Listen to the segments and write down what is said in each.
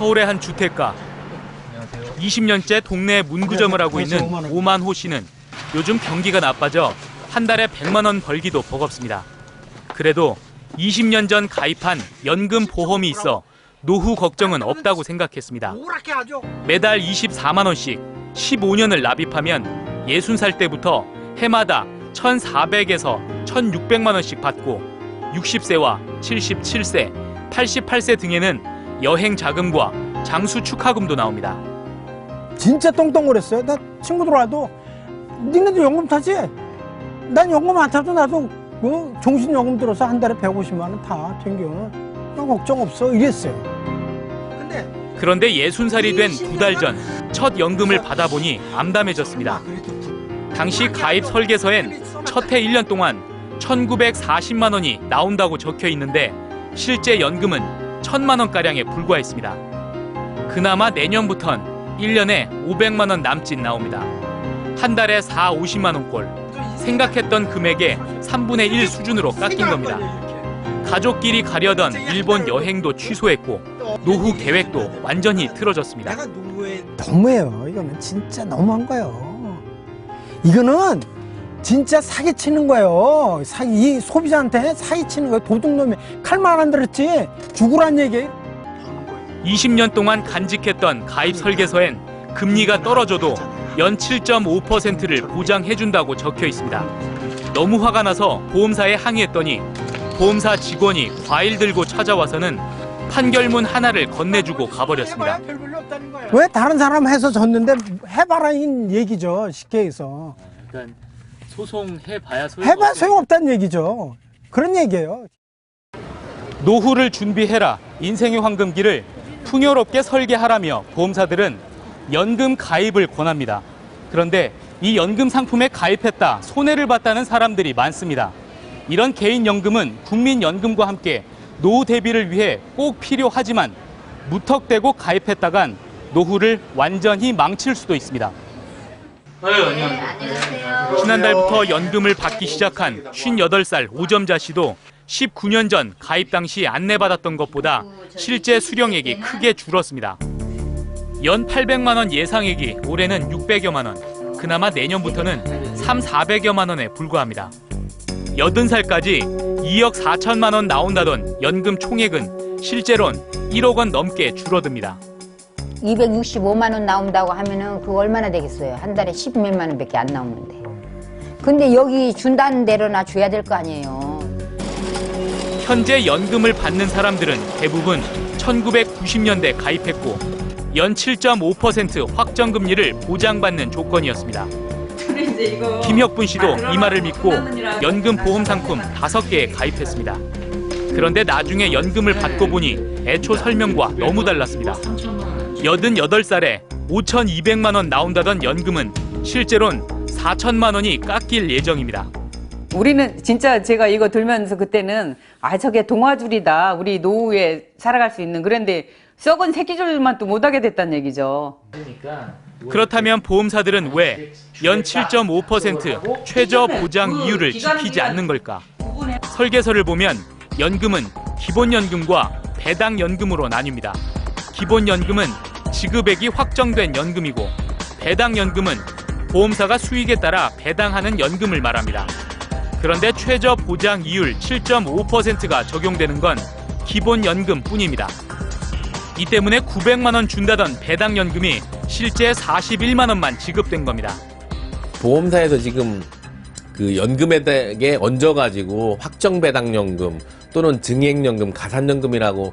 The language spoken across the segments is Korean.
서울의 한 주택가. 20년째 동네에 문구점을 하고 있는 오만호 씨는 요즘 경기가 나빠져 한 달에 100만 원 벌기도 버겁습니다. 그래도 20년 전 가입한 연금 보험이 있어 노후 걱정은 없다고 생각했습니다. 매달 24만 원씩 15년을 납입하면 60살 때부터 해마다 1,400에서 1,600만 원씩 받고 60세와 77세, 88세 등에는 여행 자금과 장수 축하금도 나옵니다. 진짜 똥똥거렸어요. 나 친구들 와도 니네도 연금 타지? 난 연금 안 타도 나도 종신연금 들어서 한 달에 150만 원 다 챙겨. 나 걱정 없어 이랬어요. 그런데 60살이 된 2달 전 첫 연금을 받아보니 암담해졌습니다. 당시 가입 설계서엔 첫 해 1년 동안 1,940만 원이 나온다고 적혀 있는데 실제 연금은 1,000만 원가량에 불과했습니다. 그나마 내년부턴 1년에 500만 원 남짓 나옵니다. 한 달에 4, 50만 원꼴. 생각했던 금액의 3분의 1 수준으로 깎인 겁니다. 가족끼리 가려던 일본 여행도 취소했고 노후 계획도 완전히 틀어졌습니다. 너무해요. 이거는 진짜 너무한 거예요. 이거는 진짜 사기치는 거예요. 이 소비자한테 사기치는 거예요. 도둑놈이 칼만 안 들었지 죽으란 얘기예요. 20년 동안 간직했던 가입 설계서엔 금리가 떨어져도 연 7.5%를 보장해준다고 적혀 있습니다. 너무 화가 나서 보험사에 항의했더니 보험사 직원이 과일 들고 찾아와서는 판결문 하나를 건네주고 가버렸습니다. 왜 다른 사람 해서 졌는데 해봐라인 얘기죠. 쉽게 해서. 그러니까 소송해봐야 소용없다는 얘기죠. 그런 얘기예요. 노후를 준비해라, 인생의 황금기를 풍요롭게 설계하라며 보험사들은 연금 가입을 권합니다. 그런데 이 연금 상품에 가입했다 손해를 봤다는 사람들이 많습니다. 이런 개인연금은 국민연금과 함께 노후 대비를 위해 꼭 필요하지만 무턱대고 가입했다간 노후를 완전히 망칠 수도 있습니다. 안녕하세요. 지난달부터 연금을 받기 시작한 58살 오점자 씨도 19년 전 가입 당시 안내받았던 것보다 실제 수령액이 크게 줄었습니다. 연 800만 원 예상액이 올해는 600여만 원, 그나마 내년부터는 3,400여만 원에 불과합니다. 80살까지 2억 4천만 원 나온다던 연금 총액은 실제로는 1억 원 넘게 줄어듭니다. 265만 원 나온다고 하면은 그거 얼마나 되겠어요? 한 달에 10몇만 원밖에 안 나오는데. 근데 여기 준다는 대로나 줘야 될 거 아니에요. 현재 연금을 받는 사람들은 대부분 1990년대 가입했고 연 7.5% 확정금리를 보장받는 조건이었습니다. 김혁분 씨도 이 말을 믿고 연금 보험 상품 5개에 가입했습니다. 그런데 나중에 연금을 받고 보니 애초 설명과 너무 달랐습니다. 88살에 5,200만 원 나온다던 연금은 실제로는 4천만 원이 깎일 예정입니다. 우리는 진짜 제가 이거 들면서 그때는 저게 동화줄이다. 우리 노후에 살아갈 수 있는. 그런데 썩은 새끼줄만 또 못하게 됐다는 얘기죠. 그렇다면 보험사들은 왜 연 7.5% 최저 보장 이율을 지키지 않는 걸까? 설계서를 보면 연금은 기본연금과 배당연금으로 나뉩니다. 기본연금은 지급액이 확정된 연금이고 배당연금은 보험사가 수익에 따라 배당하는 연금을 말합니다. 그런데 최저 보장 이율 7.5%가 적용되는 건 기본연금뿐입니다. 이 때문에 900만 원 준다던 배당연금이 실제 41만 원만 지급된 겁니다. 보험사에서 지금 그 연금에게 얹어가지고 확정배당연금 또는 증액연금, 가산연금이라고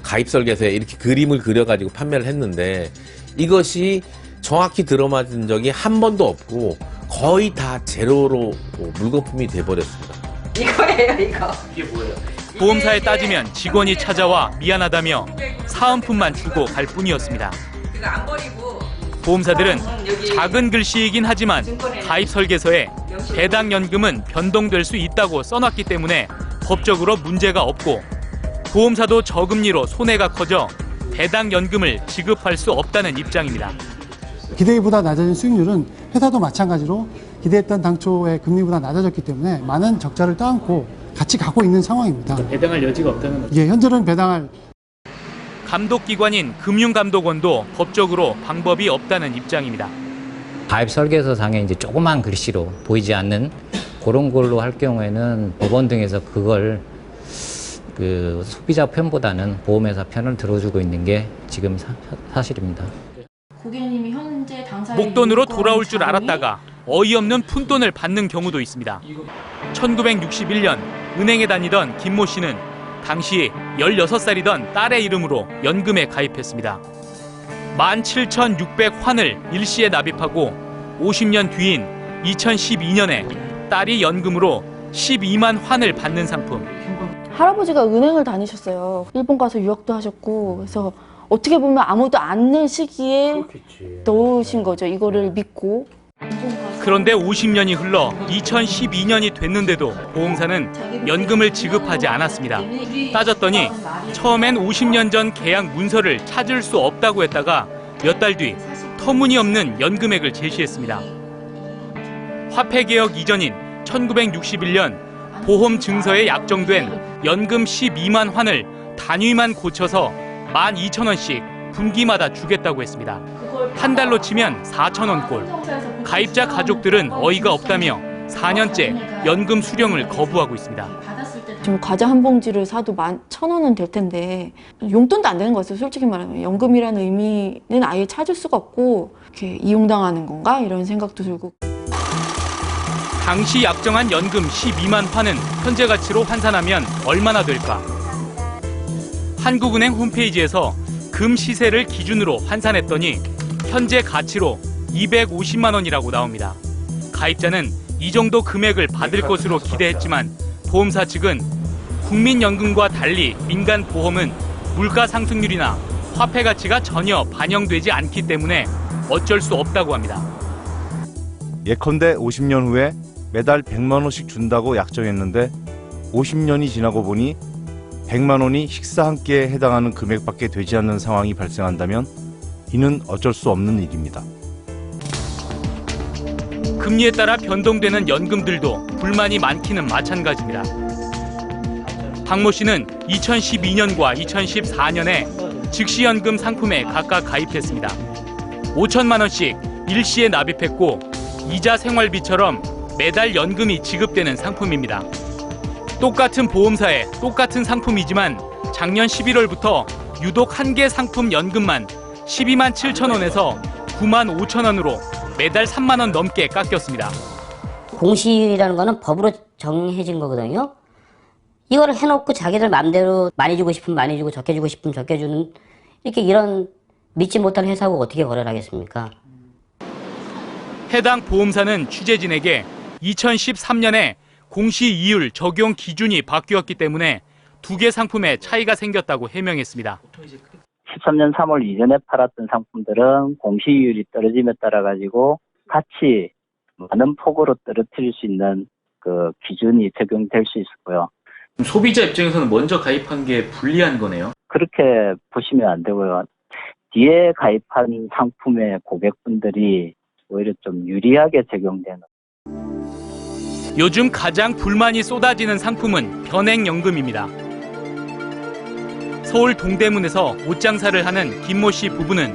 가입 설계서에 이렇게 그림을 그려가지고 판매를 했는데 이것이 정확히 들어맞은 적이 한 번도 없고 거의 다 제로로 물거품이 돼버렸습니다. 이거예요, 이거. 이게 뭐예요? 보험사에 따지면 직원이 찾아와 미안하다며 사은품만 주고 갈 뿐이었습니다. 안 버리고. 보험사들은 작은 글씨이긴 하지만 가입 설계서에 배당연금은 변동될 수 있다고 써놨기 때문에 법적으로 문제가 없고 보험사도 저금리로 손해가 커져 배당연금을 지급할 수 없다는 입장입니다. 기대보다 낮아진 수익률은 회사도 마찬가지로 기대했던 당초의 금리보다 낮아졌기 때문에 많은 적자를 떠안고 같이 가고 있는 상황입니다. 배당할 여지가 없다는 거죠? 예, 현재는 배당할. 감독기관인 금융감독원도 법적으로 방법이 없다는 입장입니다. 가입 설계서상에 이제 조그만 글씨로 보이지 않는 그런 걸로 할 경우에는 법원 등에서 그걸 그 소비자 편보다는 보험회사 편을 들어주고 있는 게 지금 사실입니다. 고객님이 현재 당사의 목돈으로 유권 돌아올 줄 자금이 알았다가 어이없는 푼돈을 받는 경우도 있습니다. 1961년 은행에 다니던 김모 씨는 당시 16살이던 딸의 이름으로 연금에 가입했습니다. 17,600환을 일시에 납입하고 50년 뒤인 2012년에 딸이 연금으로 12만 환을 받는 상품. 할아버지가 은행을 다니셨어요. 일본 가서 유학도 하셨고 그래서 어떻게 보면 아무도 안 낼 시기에 넣으신 거죠. 이거를 믿고. 그런데 50년이 흘러 2012년이 됐는데도 보험사는 연금을 지급하지 않았습니다. 따졌더니 처음엔 50년 전 계약 문서를 찾을 수 없다고 했다가 몇 달 뒤 터무니없는 연금액을 제시했습니다. 화폐개혁 이전인 1961년 보험 증서에 약정된 연금 12만 환을 단위만 고쳐서 12,000원씩 분기마다 주겠다고 했습니다. 한 달로 치면 4,000원꼴. 가입자 가족들은 어이가 없다며 4년째 연금 수령을 거부하고 있습니다. 좀 과자 한 봉지를 사도 11,000원은 될 텐데 용돈도 안 되는 거였어요. 솔직히 말하면 연금이라는 의미는 아예 찾을 수가 없고 이렇게 이용당하는 건가 이런 생각도 들고. 당시 약정한 연금 12만 환은 현재 가치로 환산하면 얼마나 될까? 한국은행 홈페이지에서 금 시세를 기준으로 환산했더니 현재 가치로 250만 원이라고 나옵니다. 가입자는 이 정도 금액을 받을 것으로 기대했지만 보험사 측은 국민연금과 달리 민간 보험은 물가 상승률이나 화폐 가치가 전혀 반영되지 않기 때문에 어쩔 수 없다고 합니다. 예컨대 50년 후에 매달 100만 원씩 준다고 약정했는데 50년이 지나고 보니 100만 원이 식사 한 끼에 해당하는 금액밖에 되지 않는 상황이 발생한다면 이는 어쩔 수 없는 일입니다. 금리에 따라 변동되는 연금들도 불만이 많기는 마찬가지입니다. 박모 씨는 2012년과 2014년에 즉시연금 상품에 각각 가입했습니다. 5천만 원씩 일시에 납입했고 이자 생활비처럼 매달 연금이 지급되는 상품입니다. 똑같은 보험사에 똑같은 상품이지만 작년 11월부터 유독 한 개 상품 연금만 12만 7천 원에서 9만 5천 원으로 매달 3만 원 넘게 깎였습니다. 공시율이라는 거는 법으로 정해진 거거든요. 이거를 해놓고 자기들 마음대로 많이 주고 싶으면 많이 주고 적게 주고 싶으면 적게 주는 이런 믿지 못하는 회사하고 어떻게 거래를 하겠습니까? 해당 보험사는 취재진에게 2013년에 공시이율 적용 기준이 바뀌었기 때문에 두 개 상품에 차이가 생겼다고 해명했습니다. 13년 3월 이전에 팔았던 상품들은 공시이율이 떨어짐에 따라 가지고 같이 많은 폭으로 떨어뜨릴 수 있는 그 기준이 적용될 수 있었고요. 소비자 입장에서는 먼저 가입한 게 불리한 거네요. 그렇게 보시면 안 되고요. 뒤에 가입한 상품의 고객분들이 오히려 좀 유리하게 적용되는. 요즘 가장 불만이 쏟아지는 상품은 변액연금입니다. 서울 동대문에서 옷장사를 하는 김모 씨 부부는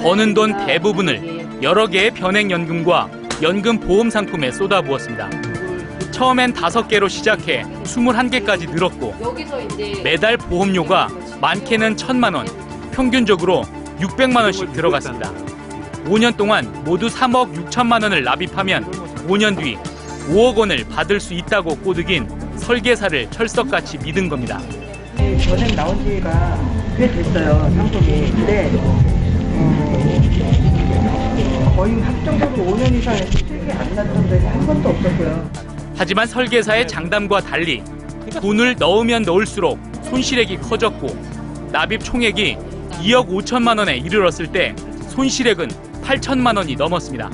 버는 돈 대부분을 여러 개의 변액연금과 연금 보험 상품에 쏟아부었습니다. 처음엔 5개로 시작해 21개까지 늘었고 매달 보험료가 많게는 1,000만 원, 평균적으로 600만 원씩 들어갔습니다. 5년 동안 모두 3억 6천만 원을 납입하면 5년 뒤 5억 원을 받을 수 있다고 꼬드긴 설계사를 철석같이 믿은 겁니다. 전액 나온 지가 꽤 됐어요, 상품이. 근데 거의 확정적으로 5년 이상에서 수익이 안 났던 데가 한 번도 없었고요. 하지만 설계사의 장담과 달리 돈을 넣으면 넣을수록 손실액이 커졌고 납입 총액이 2억 5천만 원에 이르렀을 때 손실액은 8천만 원이 넘었습니다.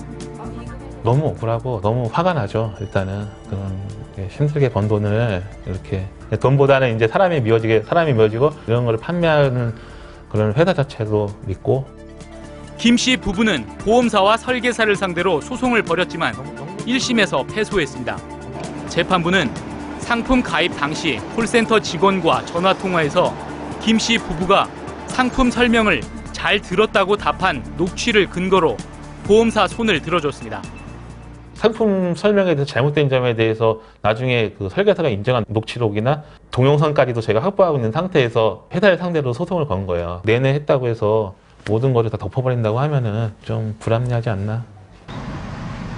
너무 억울하고 너무 화가 나죠. 일단은 그런 힘들게 번 돈을 이렇게 돈보다는 이제 사람이 미워지고 이런 걸 판매하는 그런 회사 자체도 믿고. 김 씨 부부는 보험사와 설계사를 상대로 소송을 벌였지만 1심에서 패소했습니다. 재판부는 상품 가입 당시 콜센터 직원과 전화 통화에서 김 씨 부부가 상품 설명을 잘 들었다고 답한 녹취를 근거로 보험사 손을 들어줬습니다. 상품 설명에 대해서 잘못된 점에 대해서 나중에 그 설계사가 인정한 녹취록이나 동영상까지도 제가 확보하고 있는 상태에서 회사를 상대로 소송을 건 거예요. 내내 했다고 해서 모든 거를 다 덮어버린다고 하면은 좀 불합리하지 않나.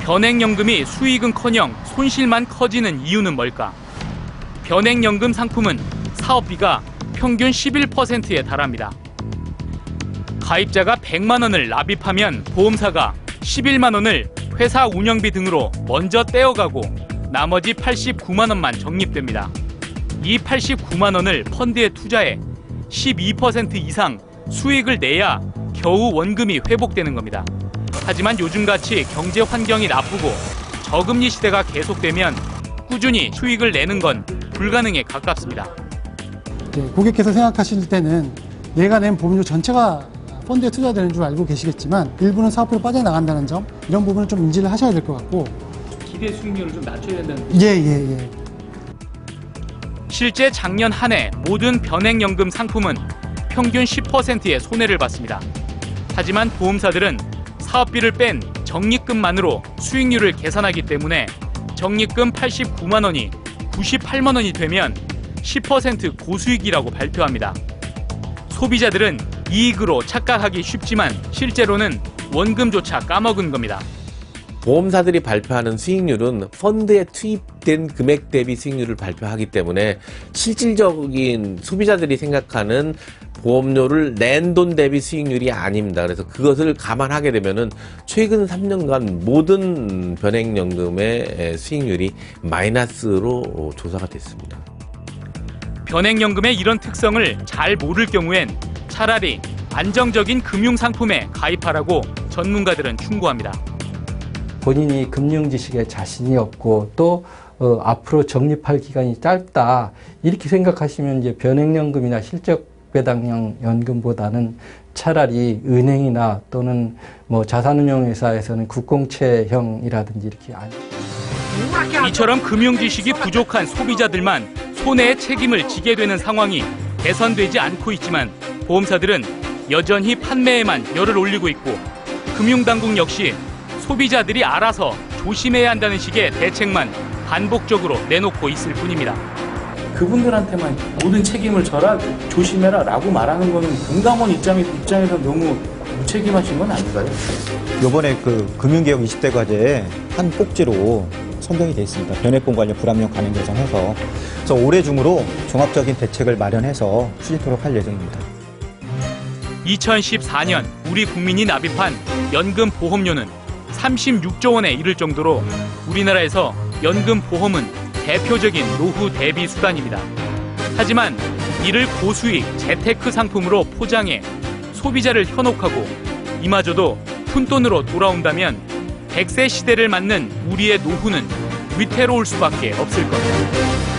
변액연금이 수익은커녕 손실만 커지는 이유는 뭘까? 변액연금 상품은 사업비가 평균 11%에 달합니다. 가입자가 100만 원을 납입하면 보험사가 11만 원을 회사 운영비 등으로 먼저 떼어가고 나머지 89만 원만 적립됩니다. 이 89만 원을 펀드에 투자해 12% 이상 수익을 내야 겨우 원금이 회복되는 겁니다. 하지만 요즘같이 경제 환경이 나쁘고 저금리 시대가 계속되면 꾸준히 수익을 내는 건 불가능에 가깝습니다. 고객께서 생각하실 때는 내가 낸 보험료 전체가 펀드에 투자되는 줄 알고 계시겠지만 일부는 사업비로 빠져나간다는 점, 이런 부분을 좀 인지를 하셔야 될 것 같고. 기대 수익률을 좀 낮춰야 된다는 예. 실제 작년 한 해 모든 변액연금 상품은 평균 10%의 손해를 봤습니다. 하지만 보험사들은 사업비를 뺀 적립금만으로 수익률을 계산하기 때문에 적립금 89만 원이 98만 원이 되면 10% 고수익이라고 발표합니다. 소비자들은 이익으로 착각하기 쉽지만 실제로는 원금조차 까먹은 겁니다. 보험사들이 발표하는 수익률은 펀드에 투입된 금액 대비 수익률을 발표하기 때문에 실질적인 소비자들이 생각하는 보험료를 낸 돈 대비 수익률이 아닙니다. 그래서 그것을 감안하게 되면은 최근 3년간 모든 변액연금의 수익률이 마이너스로 조사가 됐습니다. 변액연금의 이런 특성을 잘 모를 경우엔 차라리 안정적인 금융상품에 가입하라고 전문가들은 충고합니다. 본인이 금융 지식에 자신이 없고 또 앞으로 적립할 기간이 짧다 이렇게 생각하시면 이제 변액연금이나 실적배당형 연금보다는 차라리 은행이나 또는 뭐 자산운용회사에서는 국공채형이라든지 이렇게 이처럼 금융 지식이 부족한 소비자들만 손해의 책임을 지게 되는 상황이 개선되지 않고 있지만 보험사들은 여전히 판매에만 열을 올리고 있고 금융당국 역시 소비자들이 알아서 조심해야 한다는 식의 대책만 반복적으로 내놓고 있을 뿐입니다. 그분들한테만 모든 책임을 져라, 조심해라 라고 말하는 거는 금감원 입장에서 너무 무책임하신 건 아닌가요? 이번에 그 금융개혁 20대 과제에 한 꼭지로 선정이 되어 있습니다. 변액보험 관련 불합리형 관행 개선해서 그래서 올해 중으로 종합적인 대책을 마련해서 추진토록 할 예정입니다. 2014년 우리 국민이 납입한 연금 보험료는 36조 원에 이를 정도로 우리나라에서 연금 보험은 대표적인 노후 대비 수단입니다. 하지만 이를 고수익 재테크 상품으로 포장해 소비자를 현혹하고 이마저도 푼돈으로 돌아온다면 100세 시대를 맞는 우리의 노후는 위태로울 수밖에 없을 겁니다.